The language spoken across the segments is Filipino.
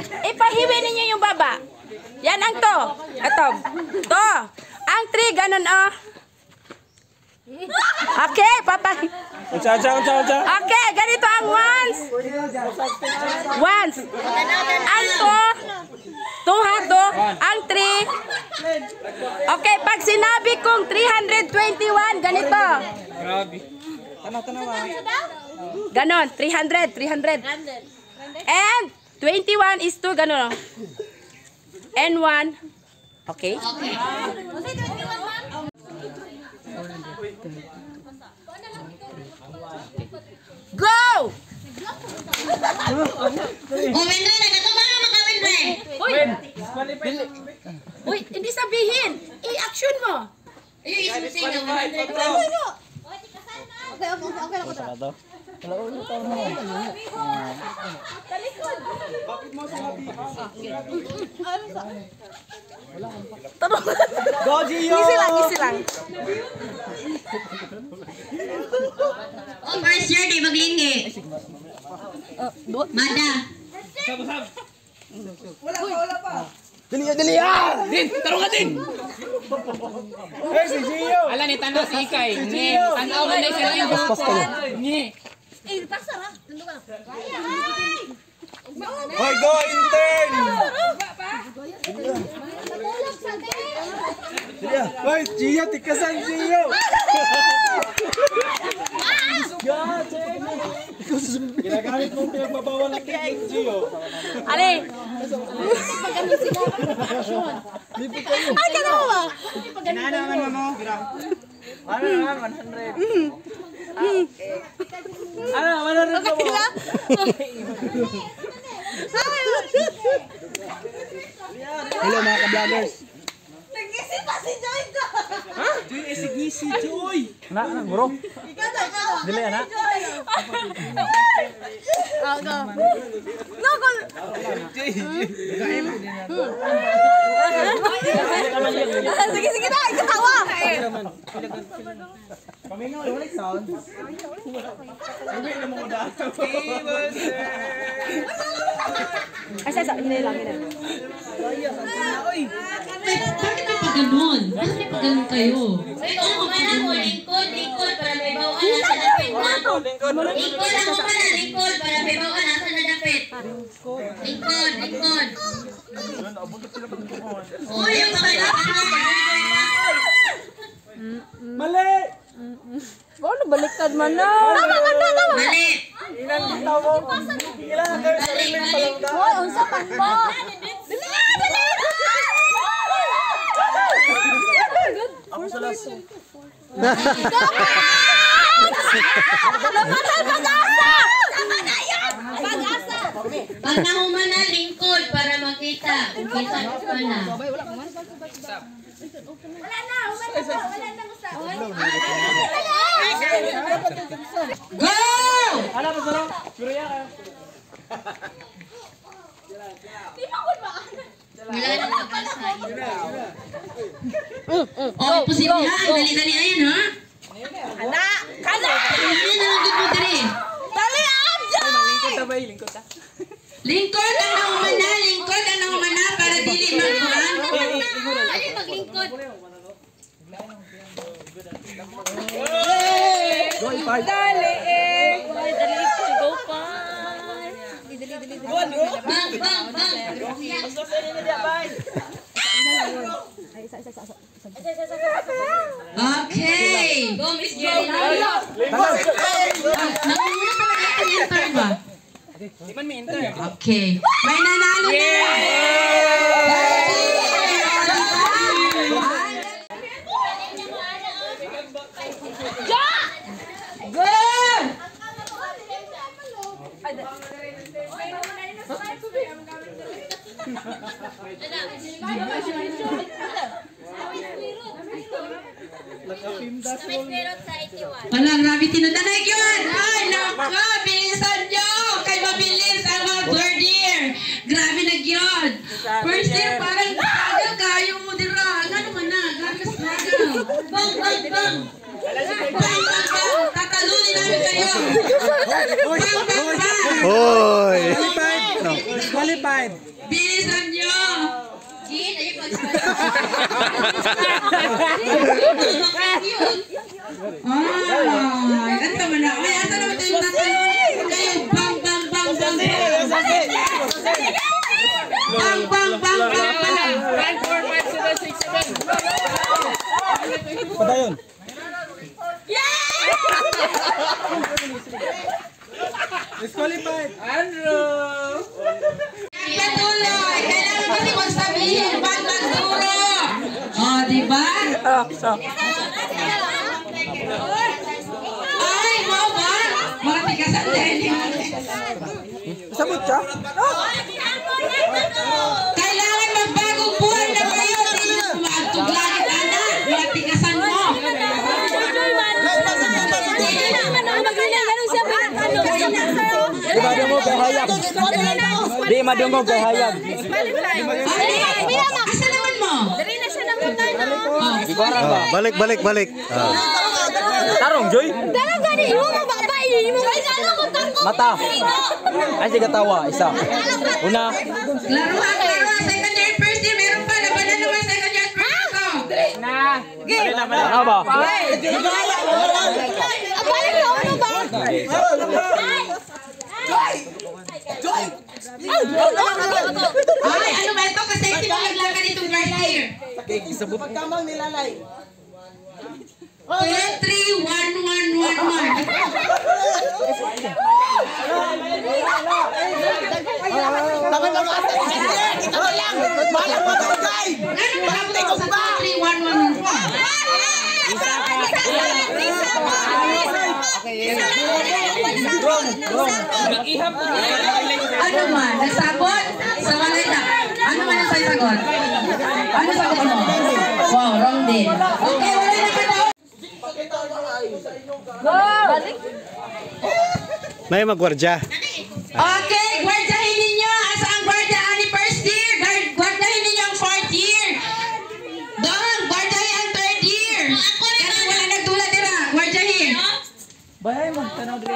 Ipahiwi ninyo yung baba. Yan ang to. Ito. To. Ang 3, ganun oh. Okay, papa. Okay, ganito ang ones. Ones. Ang to. To. Ang 3. Okay, pag sinabi kong 321, ganito. Grabe. Tanaw. Ganon, 300. And 21 is 2, ganon. And 1. Okay. Go! Uy, hindi sabihin. I-action mo. Easy lang. First year, di maglinggi. Mada. Wala pa. Dali! Din, tarong ka din. Hey, si Gio! Ala ni tanda si Ikay. Ni, tanaw ka na siya lang. Paspas ka niya. Ni. Hoy, go! Intern! Hoy, Gio! Tikasan, Gio! Ginagamit mong pinagbabawal ng technique, Gio. Ali. Ay, ka na ba? Naman mo. Ano naman, 100. Ano, 100 mo. Hello mga ka-vloggers. Nag-isip pa si Joy ko! Ha? Joy, si Joy. Anak, guro. Dili, anak. Sige na, ikatawa! Kami nga, ulit sound. Sabi na mo dato. Asa, hinay lang. Bakit pa ganun? Bakit pa ganun kayo? Oo, kumana mo, lingkod, para may bawaan nasa dapit mo. Lingkod ang kumana, lingkod, para may bawaan nasa dapit. Lingkod. Uy, yung makalakan mo. Mali! Ano, baliktad man na. Mali. Ilan bitaw mo? Ilan ang kayo sarili pa lang daw? Hoy, unsa pa ba? Ako sa last. Pag-asa! Pag nahumana, lingkod, para makita. Kita ko na. Wala na gusto. Go! Ano ba sarang? Surya kayo. Wala na mag-asa. Oh, posibilidad. Dali-dali ayan, ha? Anak! Kana! Ayan na lang dito mo dali. Dali, Abja! Lingkod ta. Lingkod ang nahumana para dili magkuhan. Dali maglingkod. Dali eh! Dali ko, go pa! Bang. Okay. Go, Miss Jerry. Nakuna pa na natin yung turn ba? Di man may enter. Okay. May nanalo na! Wala, grabe tinutanay yun! Ay, nako! Bilisan nyo! Kay mabilis ang mga third year! Grabe na yun! First year, parang aga kayo mo dira. Ano man na? Grabe ka saga. Bang! Bang! Tatalunin namin kayo! Bang! Hoy! Qualified! Bilisan nyo. Gin, ayun mag Ay, ang tama na. Ay, asa naman tayo natanong? Kayo, bang, bang, bang, bang. Bang, bang, bang, bang, bang. 1, 4, 5, 7, 6, 7. Padayon. Disqualified. Andrew! Patuloy. Kailangan kasi kung sabihin, bang, magduro. O, diba? Ay, mo ba? Mga tigasan din. Sabot siya? Kailangan magbagong buhay na kayo. Hindi nyo maagtuglanin, anak. Mga tigasan mo. Di madungog kay hayag. Di madungog kay hayag. Asa naman mo? Balik. Tarong, Joy. Mata. Ay, sige tawa. Isa. Una. Laruan. Second year, first year. Meron pa. Labanan naman second year, first ko. Ano ba? Ay, ano ba ito? Kasi hindi mo naglakad itong first year. Pagkamang nilalay. 10, 3, 1, 1, 1, 1. Ano ba ito? Sa 3, 1, 1, 1. Ano man? Nagsabot? Sa walay na. Ano man ang sa'yo sagot? Ano sagot mo? Wow, wrong din. Okay, wala na ka daw. May magwardya. Okay, gwardiyahin ninyo. Asa ang gwardiyahan ni first year? Gwardiyahin ninyo ang fourth year. Doon, gwardiyahin ang third year. Kasi wala nagdula dira. Gwardiyahin. Bahay mo. Tanaw dili.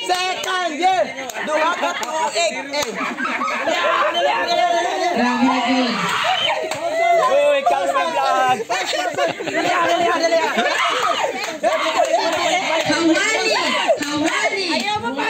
Second year. Duha ka to egg. Grabe na good. Uy, Calvin Vlog. Hawali. Ayaw mo pa.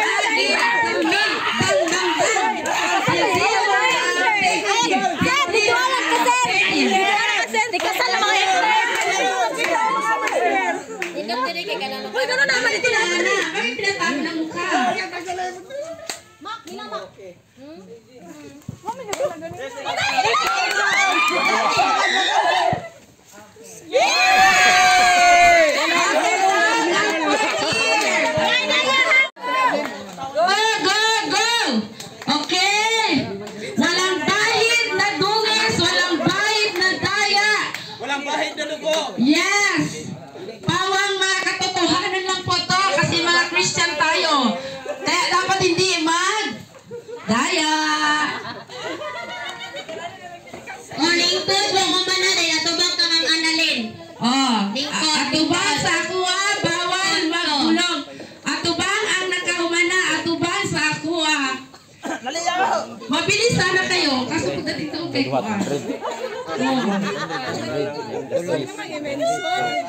Yes! Pawang mga katotohanan lang po to kasi mga Christian tayo. Kaya dapat hindi mag-daya. Lingkod mo manalay, atubang ka ng analin. Atubang sa akuha, bawal magulog. Atubang ang nakahumana, atubang sa akuha. Mabilis sana kayo, kaso pagdating sa kay kuha.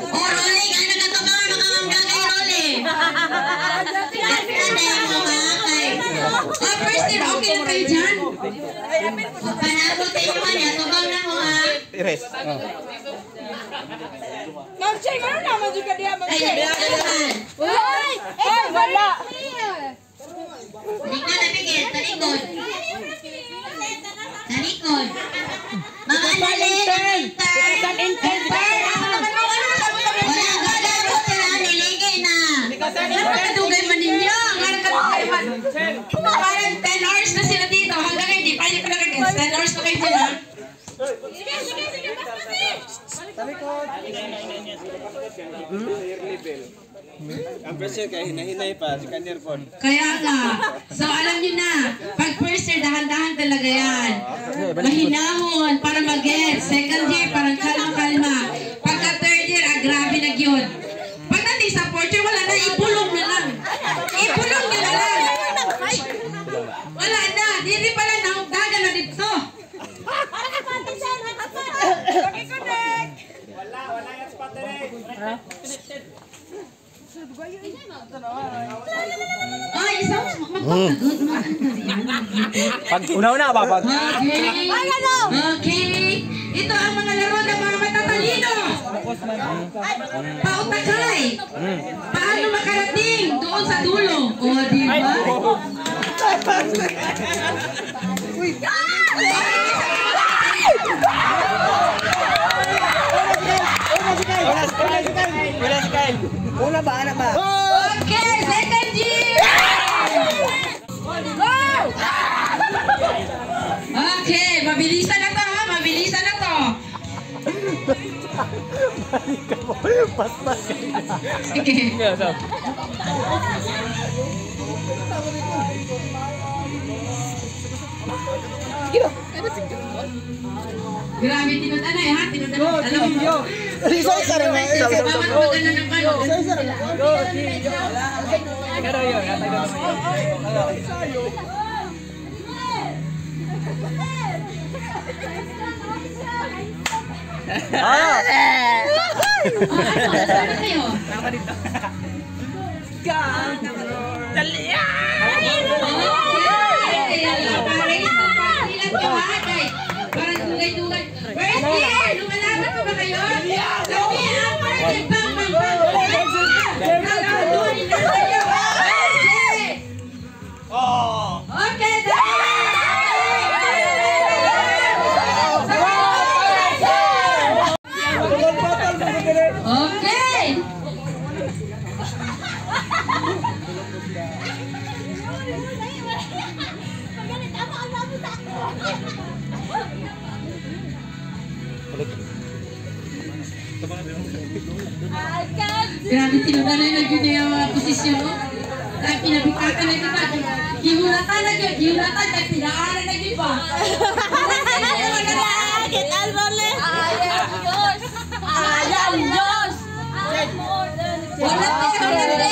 Rolling, ano na ito mga nakamamdang kay Rolling? First year, okay na kayo dyan? Panabot kayo naman yan, tubang na mo ha? Ires. Mag-check, ano naman juga dia mag-check? Uy! Eh, wala! Talikod na pigil, talikod. Talikod. Mga analin, intern. Wala gagawin sila, niligay na. Ano kadugay man ninyo? Ano kadugay man? Parang 10 hours na sila dito. Hanggang hindi pa nyo pinag-against. 10 hours na kayo sila. Sige, Ang pressure kay hinahinay pa si Kanir Pon. Kaya nga. So alam niyo na, pag first year, dahan-dahan talaga yan. Mahinahon para mag-get. Second year, parang kalma-kalma. Pagka third year, grabe na yun. Pag natin sa fourth year, wala na, ipulong na lang. Ipulong nyo na lang. isa magpapagod. Pag una-una ba? Pag... Okay. Okay. Ito ang mga laro ng mga matatalino. Pautakay. Paano makarating doon sa dulo? O, di ba? Una ba? Anak ba? Okay, second year. Go! Okay, mabilisan na to, ha? Mabilisan na to. Pas-pas ka. Okay. Grabe, tinod-ano ha? Tinod-ano. Alam mo. Isa-isa rin na. Bawat mag-ano ng ano. Isa-isa rin. Ano kayo? Parang dugay-dugay. Where's here? Lumalaban pa ba kayo? Sabi ang parang bang-bang-bang. Gagawin na kayo. Okay, okay. Grabe, tinudanay na yun yung mga posisyon. Kaya pinabikatan na kita. Hihulatan na yun. Hihulatan kaya pinaaran na yun pa. Bakit ang role? Ayam Diyos! Wala tayo na rin.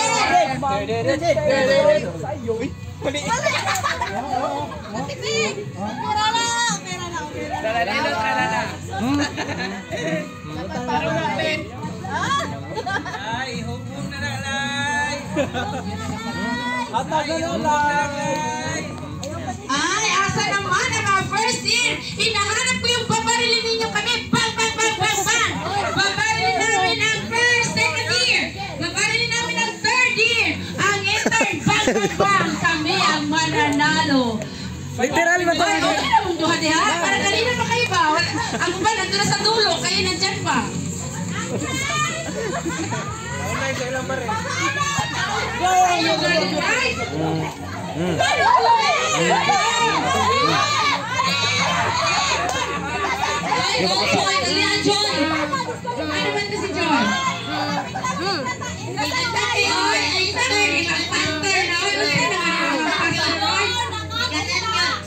Ay, asa naman ang mga first year? Hinahanap ko yung babarilin ninyo kami. Bang, bang, bang, bang, bang. Babarilin namin ang first, second year. Babarilin namin ang third year. Ang intern, bang, bang, bang. Kami ang mananalo. Literal ba ito? Ay, okay na mong duha diha. Parang kanina pa kayo ba? Ako ba, nandun na sa dulo. Kayo nandyan pa. Ayaw ka rin, guys. Ay, Joy, kalihan, Joy. Ano man to si Joy?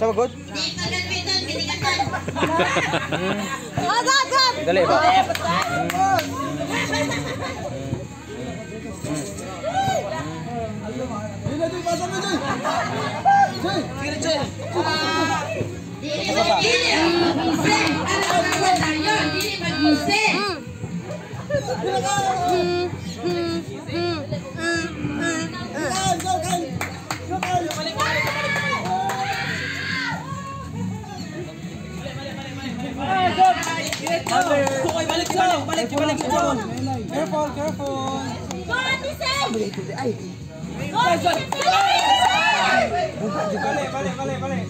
Sama good? Dali ba? Balik.